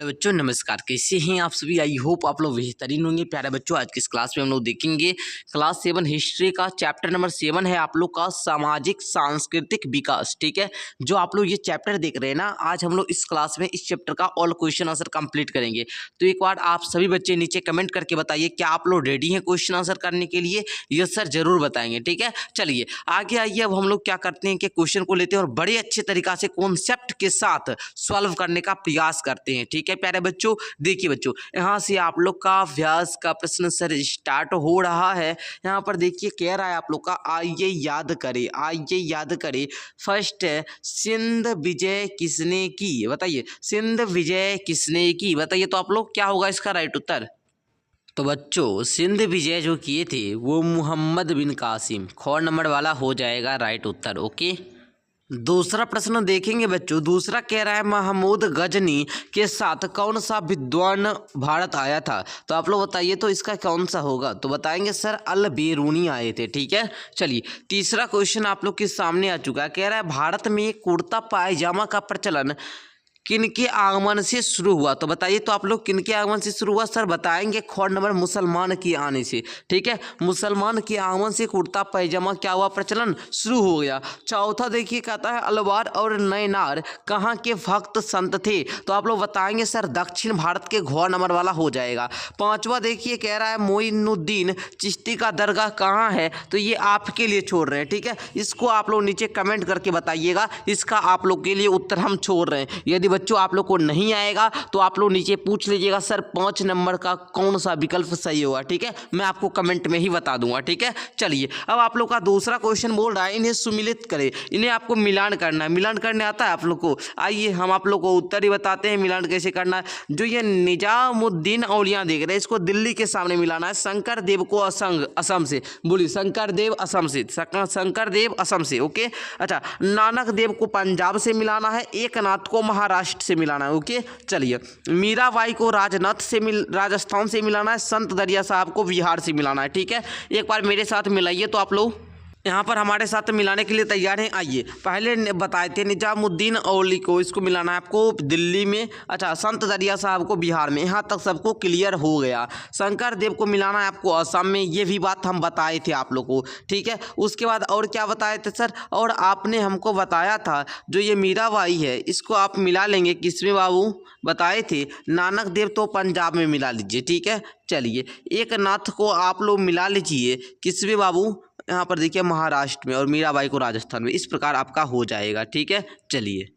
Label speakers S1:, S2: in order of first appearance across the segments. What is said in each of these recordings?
S1: बच्चों नमस्कार, कैसे हैं आप सभी। आई होप आप लोग बेहतरीन होंगे। प्यारे बच्चों, आज की इस क्लास में हम लोग देखेंगे क्लास 7 हिस्ट्री का चैप्टर नंबर 7 है आप लोग का सामाजिक सांस्कृतिक विकास। ठीक है, जो आप लोग ये चैप्टर देख रहे हैं ना, आज हम लोग इस क्लास में इस चैप्टर का ऑल क्वेश्चन आंसर कंप्लीट करेंगे। तो एक बार आप सभी बच्चे नीचे कमेंट करके बताइए, क्या आप लोग रेडी हैं क्वेश्चन आंसर करने के लिए। यस सर, जरूर बताएंगे। ठीक है, चलिए आगे आइए। अब हम लोग क्या करते हैं कि क्वेश्चन को लेते हैं और बड़े अच्छे तरीका से कॉन्सेप्ट के साथ सॉल्व करने का प्रयास करते हैं। ठीक है प्यारे बच्चों, देखिए बच्चों, यहाँ से आप लोग का अभ्यास का प्रश्न सर स्टार्ट हो रहा है। यहाँ पर देखिए कह रहा है आप लोग का, आइए याद करें। फर्स्ट है, सिंध विजय किसने की, बताइए सिंध विजय किसने की, बताइए। तो आप लोग क्या होगा इसका राइट उत्तर। तो बच्चों, सिंध विजय जो किए थे वो मोहम्मद बिन कासिम, खौर नंबर वाला हो जाएगा राइट उत्तर। ओके, दूसरा प्रश्न देखेंगे बच्चों। दूसरा कह रहा है, महमूद गजनी के साथ कौन सा विद्वान भारत आया था। तो आप लोग बताइए तो इसका कौन सा होगा। तो बताएंगे सर अल बेरूनी आए थे। ठीक है, चलिए तीसरा क्वेश्चन आप लोग के सामने आ चुका है। कह रहा है, भारत में कुर्ता पायजामा का प्रचलन किनके आगमन से शुरू हुआ। तो बताइए तो आप लोग किनके आगमन से शुरू हुआ। सर बताएंगे खौर नंबर मुसलमान के आने से। ठीक है, मुसलमान के आगमन से कुर्ता पैजामा क्या हुआ, प्रचलन शुरू हो गया। चौथा देखिए कहता है, अलवार और नैनार कहाँ के भक्त संत थे। तो आप लोग बताएंगे सर दक्षिण भारत के, घौर नंबर वाला हो जाएगा। पांचवा देखिए कह रहा है, मोइनुद्दीन चिश्ती का दरगाह कहाँ है। तो ये आपके लिए छोड़ रहे हैं। ठीक है, इसको आप लोग नीचे कमेंट करके बताइएगा, इसका आप लोग के लिए उत्तर हम छोड़ रहे हैं। यदि बच्चों आप लोग को नहीं आएगा तो आप लोग नीचे पूछ लीजिएगा, सर 5 नंबर का कौन सा विकल्प सही होगा। ठीक है, मैं आपको कमेंट में ही बता दूंगा। ठीक है, चलिए अब आप लोग का दूसरा क्वेश्चन बोल रहा है, इन्हें सुमिलित करें। इन्हें आपको मिलान करना है। मिलान करने आता है आप लोग को। आइए हम आप लोग को उत्तर ही बताते हैं मिलान कैसे करना है। जो ये निजामुद्दीन औलिया देख रहे हैं, इसको दिल्ली के सामने मिलाना है। शंकर देव को असम से, बोलिए शंकर देव असम से, शंकर देव असम से। ओके, अच्छा नानक देव को पंजाब से मिलाना है, एकनाथ को महाराष्ट्र से मिलाना है। ओके, चलिए मीराबाई को राजस्थान से मिलाना है, संत दरिया साहब को बिहार से मिलाना है। ठीक है, एक बार मेरे साथ मिलाइए तो आप लोग यहाँ पर हमारे साथ मिलाने के लिए तैयार हैं। आइए पहले बताए थे निजामुद्दीन औली को, इसको मिलाना है आपको दिल्ली में। अच्छा, संत दरिया साहब को बिहार में। यहाँ तक सबको क्लियर हो गया। शंकर देव को मिलाना है आपको असम में, ये भी बात हम बताए थे आप लोग को। ठीक है, उसके बाद और क्या बताए थे सर, और आपने हमको बताया था जो ये मीराबाई है इसको आप मिला लेंगे किसमें बाबू, बताए थे नानक देव तो पंजाब में मिला लीजिए। ठीक है, चलिए एकनाथ को आप लोग मिला लीजिए किसमें बाबू, यहाँ पर देखिए महाराष्ट्र में, और मीराबाई को राजस्थान में। इस प्रकार आपका हो जाएगा। ठीक है, चलिए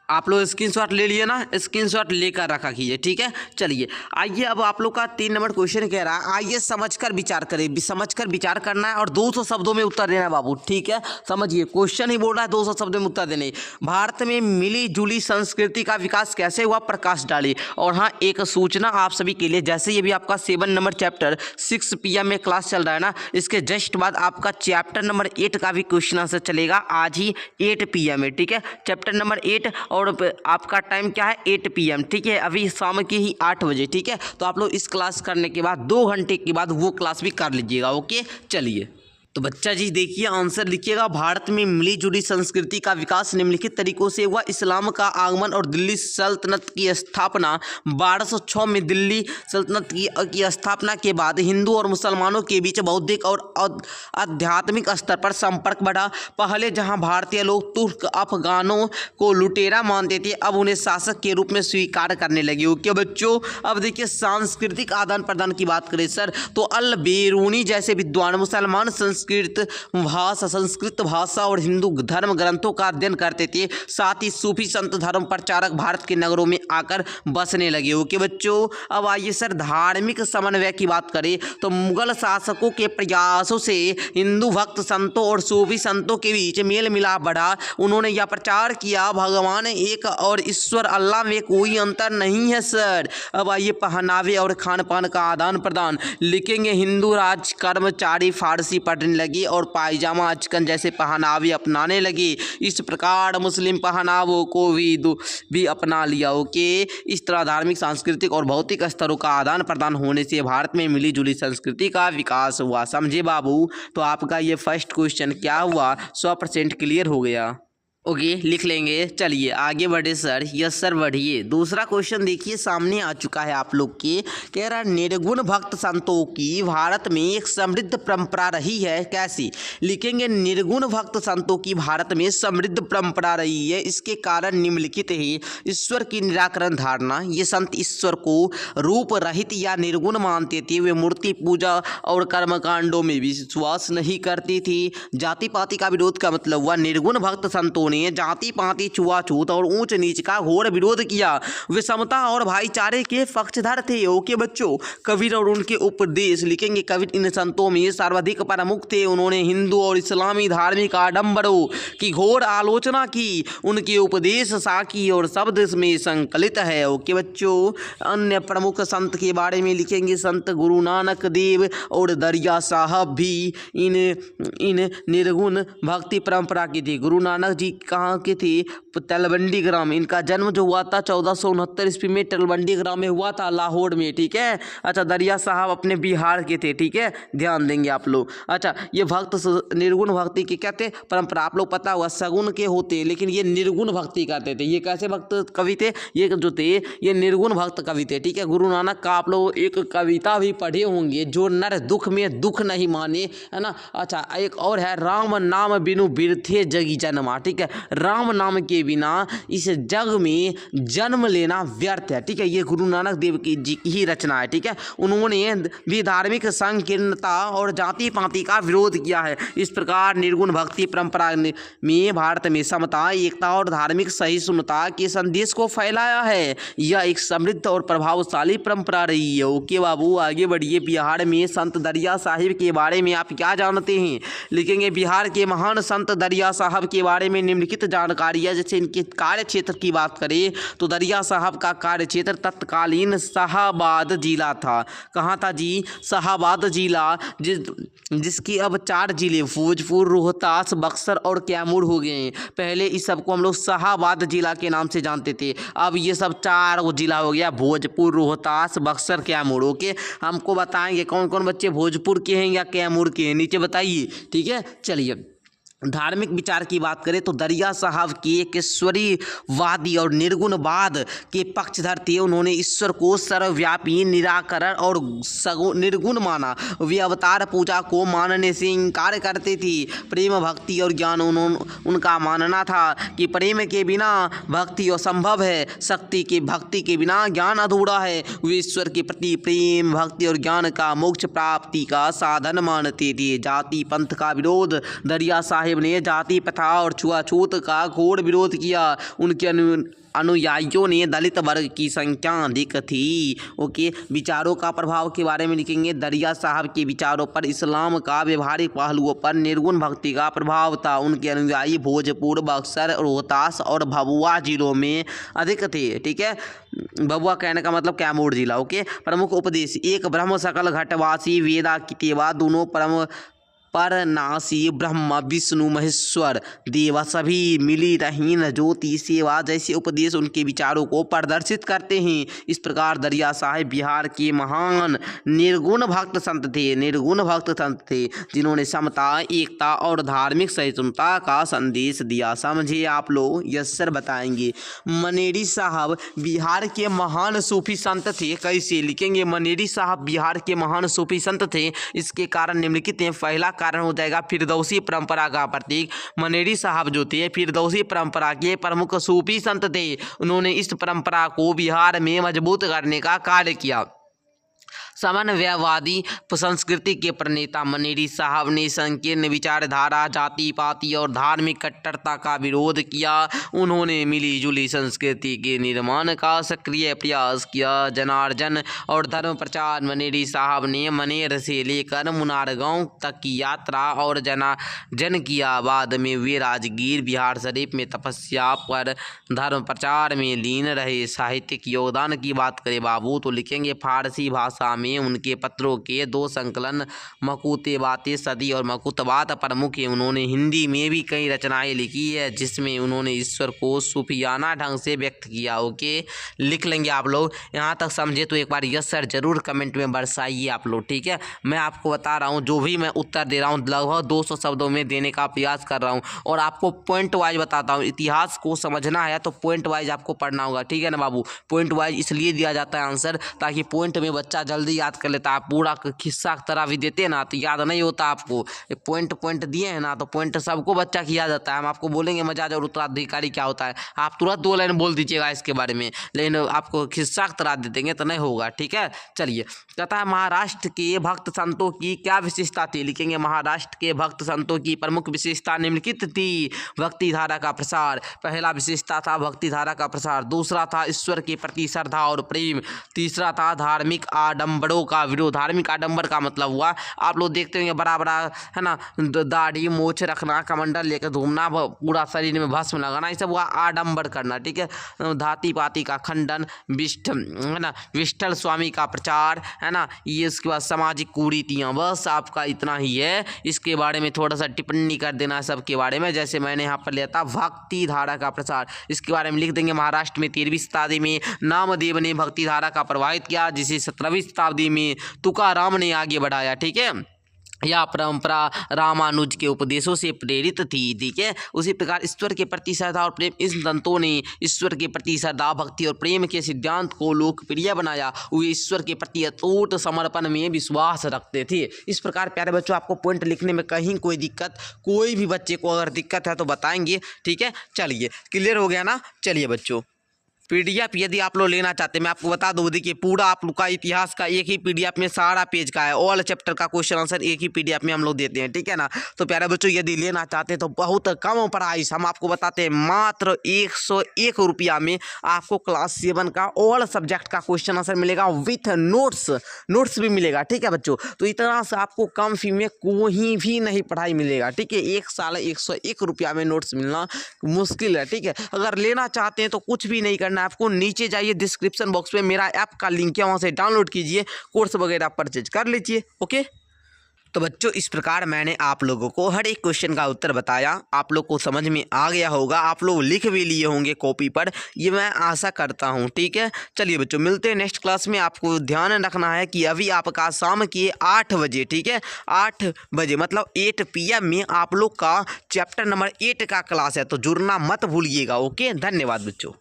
S1: आप लोग स्क्रीनशॉट ले लिए ना, स्क्रीनशॉट लेकर रखा कीजिए। ठीक है, चलिए आइए अब आप लोग का 3 नंबर क्वेश्चन कह रहा है, आइए समझकर विचार करें। समझकर विचार करना है और 200 शब्दों में उत्तर देना है बाबू। ठीक है, समझिए क्वेश्चन ही बोल रहा है 200 शब्दों में उत्तर देने। भारत में मिली जुली संस्कृति का विकास कैसे हुआ, प्रकाश डालिए। और हाँ, एक सूचना आप सभी के लिए, जैसे ये भी आपका 7 नंबर चैप्टर 6 PM में क्लास चल रहा है ना, इसके जस्ट बाद आपका चैप्टर नंबर 8 का भी क्वेश्चन आंसर चलेगा आज ही 8 PM में। ठीक है, चैप्टर नंबर 8 और आपका टाइम क्या है 8 PM। ठीक है, अभी शाम के ही 8 बजे। ठीक है, तो आप लोग इस क्लास करने के बाद 2 घंटे के बाद वो क्लास भी कर लीजिएगा। ओके, चलिए तो बच्चा जी देखिए आंसर लिखिएगा। भारत में मिली जुली संस्कृति का विकास निम्नलिखित तरीकों से हुआ। इस्लाम का आगमन और दिल्ली सल्तनत की स्थापना। 1206 में दिल्ली सल्तनत की स्थापना के बाद हिंदू और मुसलमानों के बीच बौद्धिक और आध्यात्मिक स्तर पर संपर्क बढ़ा। पहले जहां भारतीय लोग तुर्क अफगानों को लुटेरा मानते थे, अब उन्हें शासक के रूप में स्वीकार करने लगे। ओके बच्चों, अब देखिए सांस्कृतिक आदान प्रदान की बात करें सर, तो अल बेरूनी जैसे विद्वान मुसलमान संस्कृत भाषा और हिंदू धर्म ग्रंथों का अध्ययन करते थे। साथ ही सूफी संत धर्म प्रचारक भारत के नगरों में आकर बसने लगे। ओके बच्चों, अब आइए सर धार्मिक समन्वय की बात करें तो मुगल शासकों के प्रयासों से हिंदू भक्त संतों और सूफी संतों के बीच मेल मिलाप बढ़ा। उन्होंने यह प्रचार किया, भगवान एक और ईश्वर अल्लाह में कोई अंतर नहीं है सर। अब आइए पहनावे और खान पान का आदान प्रदान लिखेंगे। हिंदू राज कर्मचारी फारसी पढ़ने लगी और पायजामा अचकन जैसे पहनावे अपनाने लगी। इस प्रकार मुस्लिम पहनावों को भी अपना लिया। ओके, इस तरह धार्मिक सांस्कृतिक और भौतिक स्तरों का आदान प्रदान होने से भारत में मिली जुली संस्कृति का विकास हुआ। समझे बाबू, तो आपका ये फर्स्ट क्वेश्चन क्या हुआ, 100% क्लियर हो गया। ओके लिख लेंगे। चलिए आगे बढ़े सर। यस सर बढ़िए। दूसरा क्वेश्चन देखिए सामने आ चुका है आप लोग के। कह रहा निर्गुण भक्त संतों की भारत में एक समृद्ध परंपरा रही है। कैसी? लिखेंगे निर्गुण भक्त संतों की भारत में समृद्ध परंपरा रही है। इसके कारण निम्नलिखित है। ईश्वर की निराकरण धारणा। ये संत ईश्वर को रूप रहित या निर्गुण मानते थे। वे मूर्ति पूजा और कर्मकांडों में विश्वास नहीं करती थी। जाति पाति का विरोध का मतलब हुआ निर्गुण भक्त संतों ने जाति पाति छुआछूत और ऊंच नीच का घोर विरोध किया। वे समता और भाईचारे के पक्षधर थे। ओके बच्चों, कबीर और उनके उपदेश। लिखेंगे कबीर इन संतों में सर्वाधिक प्रमुख थे। उन्होंने हिंदू और इस्लामी धार्मिक आडंबरों की घोर आलोचना की। उनके उपदेश साकी और शब्द में संकलित है। ओके बच्चों, अन्य प्रमुख संत के बारे में लिखेंगे संत गुरु नानक देव और दरिया साहब भी इन निर्गुण भक्ति परंपरा के थे। गुरु नानक जी कहाँ के थे? तलवंडी ग्राम। इनका जन्म जो हुआ था 1469 ईस्वी में तलवंडी ग्राम में हुआ था, लाहौर में। ठीक है। अच्छा, दरिया साहब अपने बिहार के थे। ठीक है, ध्यान देंगे आप लोग। अच्छा, ये भक्त निर्गुण भक्ति के क्या थे? परंपरा। आप लोग पता हुआ सगुण के होते, लेकिन ये निर्गुण भक्ति करते थे। ये कैसे भक्त कवि थे? ये जो थे ये निर्गुण भक्त कवि थे। ठीक है। गुरु नानक का आप लोग एक कविता भी पढ़े होंगे, जो नर दुख में दुख नहीं माने, है ना। अच्छा, एक और है, राम नाम बिनु बिरथे जगी जन्मा। ठीक है, राम नाम के बिना इस जग में जन्म लेना व्यर्थ है। ठीक है, ये गुरु नानक देव की जी की ही रचना है। ठीक है, उन्होंने भी धार्मिक संकीर्णता और जाति पाति का विरोध किया है। इस प्रकार निर्गुण भक्ति परंपरा में भारत में समता, एकता और धार्मिक सहिष्णुता के संदेश को फैलाया है। यह एक समृद्ध और प्रभावशाली परंपरा रही है। ओके बाबू, आगे बढ़िए। बिहार में संत दरिया साहिब के बारे में आप क्या जानते हैं? लिखेंगे बिहार के महान संत दरिया साहब के बारे में निम्नलिखित जानकारी है। जैसे इनके कार्य क्षेत्र की बात करें तो दरिया साहब का कार्य क्षेत्र तत्कालीन शाहाबाद जिला था। कहाँ था जी? शाहाबाद जिला, जिसकी अब 4 जिले भोजपुर, रोहतास, बक्सर और कैमूर हो गए हैं। पहले इस सबको हम लोग शाहाबाद जिला के नाम से जानते थे। अब ये सब 4 जिला हो गया, भोजपुर, रोहतास, बक्सर, कैमूर। ओके, हमको बताएंगे कौन कौन बच्चे भोजपुर के हैं या कैमूर के हैं, नीचे बताइए। ठीक है, चलिए। धार्मिक विचार की बात करें तो दरिया साहब की एक ईश्वरीवादी और निर्गुणवाद के पक्षधर थे। उन्होंने ईश्वर को सर्वव्यापी, निराकरण और निर्गुण माना। वे अवतार पूजा को मानने से इनकार करते थे। प्रेम, भक्ति और ज्ञान उनका मानना था कि प्रेम के बिना भक्ति असंभव है, शक्ति के भक्ति के बिना ज्ञान अधूरा है। वे ईश्वर के प्रति प्रेम, भक्ति और ज्ञान का मोक्ष प्राप्ति का साधन मानते थे। जाति पंथ का विरोध। दरिया साहिब ने जाति प्रथा और छुआछूत का घोर विरोध किया। उनके अनुयायियों ने दलित वर्ग की संख्या अधिक थी। ओके, विचारों का प्रभाव के बारे में लिखेंगे दरिया साहब के विचारों पर इस्लाम का व्यवहारिक पहलुओं पर निर्गुण भक्ति का प्रभाव था। उनके अनुयायी भोजपुर, बक्सर, रोहतास और भभुआ जिलों में अधिक थे। ठीक है, भभुआ कहने का मतलब कैमूर जिला। ओके, प्रमुख उपदेश। एक, ब्रह्म सकल घटवासी वेदा की तेवा, दोनों परम परनासी ब्रह्मा विष्णु महेश्वर देवा सभी मिली रहीन ज्योति सेवा जैसे उपदेश उनके विचारों को प्रदर्शित करते हैं। इस प्रकार दरिया साहिब बिहार के महान निर्गुण भक्त संत थे। निर्गुण भक्त संत थे जिन्होंने समता, एकता और धार्मिक सहिष्णुता का संदेश दिया। समझे आप लोग? यस सर बताएंगे। मनेरी साहब बिहार के महान सूफी संत थे। कैसे? लिखेंगे मनेरी साहब बिहार के महान सूफी संत थे। इसके कारण निम्नलिखित हैं। पहला कारण हो जाएगा फिरदौसी परंपरा का प्रतीक। मनेरी साहब जो थे फिरदौसी परंपरा के प्रमुख सूफी संत थे। उन्होंने इस परंपरा को बिहार में मजबूत करने का कार्य किया। समन्वयवादी संस्कृति के प्रणेता मनेरी साहब ने संकीर्ण विचारधारा, जाति पाति और धार्मिक कट्टरता का विरोध किया। उन्होंने मिली जुली संस्कृति के निर्माण का सक्रिय प्रयास किया। जनार्दन और धर्म प्रचार। मनेरी साहब ने मनेर से लेकर मुनारगांव तक की यात्रा और जन किया। बाद में वे राजगीर, बिहार शरीफ में तपस्या पर धर्म प्रचार में लीन रहे। साहित्यिक योगदान की बात करें बाबू तो लिखेंगे फारसी भाषा में उनके पत्रों के 2 संकलन मकूतेबाते सदी और मकूतबात प्रमुख है। उन्होंने हिंदी में भी कई रचनाएं लिखी है जिसमें उन्होंने ईश्वर को सूफियाना ढंग से व्यक्त किया। ओके, लिख लेंगे आप लोग। यहाँ तक समझे तो एक बार यस सर जरूर कमेंट में बरसाइए आप लोग, ठीक है। मैं आपको बता रहा हूँ जो भी मैं उत्तर दे रहा हूँ लगभग 200 शब्दों में देने का प्रयास कर रहा हूँ और आपको पॉइंट वाइज बताता हूँ। इतिहास को समझना है तो पॉइंट वाइज आपको पढ़ना होगा, ठीक है ना बाबू। पॉइंट वाइज इसलिए दिया जाता है आंसर ताकि पॉइंट में बच्चा जल्दी याद कर लेता है। आप पूरा खिस्सा की तरह भी देते हैं ना तो याद नहीं होता आपको। पॉइंट दिए हैं ना तो पॉइंट सबको बच्चा किया जाता है। हम आपको बोलेंगे मजाज और उत्तराधिकारी क्या होता है, आप तुरंत 2 लाइन बोल दीजिएगा इसके बारे में, लेकिन आपको खिस्सा की तरह दे देंगे तो नहीं होगा, ठीक है। चलिए, कहता है महाराष्ट्र के भक्त संतों की क्या विशेषता थी। लिखेंगे महाराष्ट्र के भक्त संतों की प्रमुख विशेषता निम्नलिखित थी। भक्ति धारा का प्रसार, पहला विशेषता था भक्ति धारा का प्रसार। दूसरा था ईश्वर के प्रति श्रद्धा और प्रेम। तीसरा था धार्मिक आडंबरों का विरोध। धार्मिक आडंबर का मतलब हुआ आप लोग देखते होंगे बड़ा बड़ा है ना, दाढ़ी मूछ रखना, कमंडल लेकर घूमना, पूरा शरीर में भस्म लगाना, ये सब हुआ आडंबर करना, ठीक है। धाती पाती का खंडन, विष्ठ है ना, विष्ठल स्वामी का प्रचार है ना, ये इसके बाद सामाजिक कुरीतियाँ। बस आपका इतना ही है। इसके बारे में थोड़ा सा टिप्पणी कर देना सबके बारे में। जैसे मैंने यहाँ पर लिया था भक्ति धारा का प्रसार, इसके बारे में लिख देंगे महाराष्ट्र में 13वीं शताब्दी में नामदेव ने भक्ति धारा का प्रभावित किया जिसे 17वीं शताब्दी में तुकाराम ने आगे बढ़ाया, ठीक है। यह परंपरा रामानुज के उपदेशों से प्रेरित थी, ठीक है। उसी प्रकार ईश्वर के प्रति श्रद्धा और प्रेम, इस संतों ने ईश्वर के प्रति श्रद्धा भक्ति और प्रेम के सिद्धांत को लोकप्रिय बनाया। वे ईश्वर के प्रति अटूट समर्पण में विश्वास रखते थे। इस प्रकार प्यारे बच्चों आपको पॉइंट लिखने में कहीं कोई दिक्कत, कोई भी बच्चे को अगर दिक्कत है तो बताएंगे, ठीक है। चलिए, क्लियर हो गया ना। चलिए बच्चों, पीडीएफ यदि आप लोग लेना चाहते हैं, मैं आपको बता दूं देखिए पूरा आप लोग का इतिहास का एक ही पीडीएफ में सारा पेज का है। ऑल चैप्टर का क्वेश्चन आंसर एक ही पीडीएफ में हम लोग देते हैं, ठीक है ना। तो प्यारे बच्चों यदि लेना चाहते हैं तो बहुत कम प्राइस हम आपको बताते हैं, मात्र 101 रुपया में आपको क्लास 7 का ऑल सब्जेक्ट का क्वेश्चन आंसर मिलेगा विथ नोट्स भी मिलेगा, ठीक है बच्चों। तो इतना से आपको कम फी में कोई भी नहीं पढ़ाई मिलेगा, ठीक है। 1 साल 101 रुपया में नोट्स मिलना मुश्किल है, ठीक है। अगर लेना चाहते हैं तो कुछ भी नहीं करना, आपको नीचे जाइए डिस्क्रिप्शन बॉक्स में मेरा ऐप का लिंक है, वहां से डाउनलोड कीजिए, कोर्स वगैरह परचेज कर लीजिए, ओके। तो बच्चों इस प्रकार मैंने आप लोगों को हर एक क्वेश्चन का उत्तर बताया, आप लोग को समझ में आ गया होगा, आप लोग लिख भी लिए होंगे कॉपी पर, ये मैं आशा करता हूँ, ठीक है। चलिए बच्चों मिलते हैं नेक्स्ट क्लास में। आपको ध्यान रखना है कि अभी आपका शाम के 8 बजे, ठीक है, 8 बजे मतलब 8 PM में आप लोग का चैप्टर नंबर 8 का क्लास है, तो जुड़ना मत भूलिएगा, ओके। धन्यवाद बच्चों।